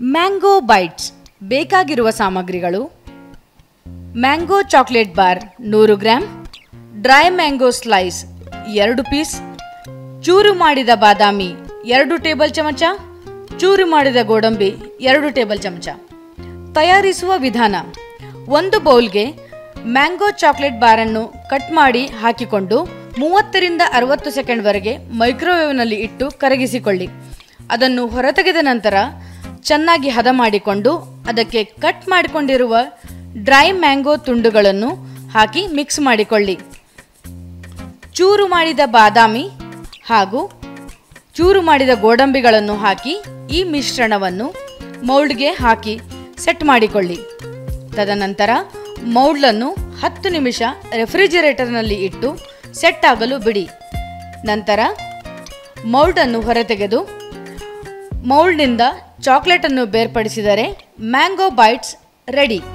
Mango bites ಬೇಕಾಗಿರುವ ಸಾಮಗ್ರಿಗಳು: mango chocolate bar 100 gram, dry mango slice 2 piece, ಚೂರು ಮಾಡಿದ ಬಾದಾಮಿ 2 ಟೇಬಲ್ ಚಮಚ, ಚೂರು ಮಾಡಿದ ಗೋಡಂಬಿ 2 ಟೇಬಲ್ ಚಮಚ. ತಯಾರಿಸುವ ವಿಧಾನ: ಒಂದು ಬೌಲ್ಗೆ ಮ್ಯಾಂಗೋ ಚಾಕ್ಲೇಟ್ ಬಾರನ್ನು ಕಟ್ ಮಾಡಿ ಹಾಕಿಕೊಂಡು 30 ರಿಂದ 60 ಸೆಕೆಂಡ್ವರೆಗೆ ಮೈಕ್ರೋವೇವ್ನಲ್ಲಿ ಇಟ್ಟು ಕರಗಿಸಿಕೊಳ್ಳಿ. ಅದನ್ನು ಹೊರತೆಗೆದ ನಂತರ ಚೆನ್ನಾಗಿ ಹದ ಮಾಡಿಕೊಂಡು ಅದಕ್ಕೆ ಕಟ್ ಮಾಡಿಕೊಂಡಿರುವ ಡ್ರೈ ಮ್ಯಾಂಗೋ ತುಂಡುಗಳನ್ನು ಹಾಕಿ ಮಿಕ್ಸ್ ಮಾಡಿಕೊಳ್ಳಿ. ಚೂರು ಮಾಡಿದ ಬಾದಾಮಿ ಹಾಗೂ ಚೂರು ಮಾಡಿದ ಗೋಡಂಬಿಗಳನ್ನು ಹಾಕಿ ಈ ಮಿಶ್ರಣವನ್ನು ಮೌಲ್ಡ್ಗೆ ಹಾಕಿ ಸೆಟ್ ಮಾಡಿಕೊಳ್ಳಿ. ತದನಂತರ ಮೌಲ್ಡನ್ನು 10 ನಿಮಿಷ ರೆಫ್ರಿಜಿರೇಟರ್ನಲ್ಲಿ ಇಟ್ಟು ಸೆಟ್ ಆಗಲು ಬಿಡಿ. ನಂತರ ಮೌಲ್ಡನ್ನು ಹೊರತೆಗೆದು ಮೌಲ್ಡ್ನಿಂದ ಚಾಕ್ಲೇಟನ್ನು ಬೇರ್ಪಡಿಸಿದರೆ ಮ್ಯಾಂಗೋ ಬೈಟ್ಸ್ ರೆಡಿ.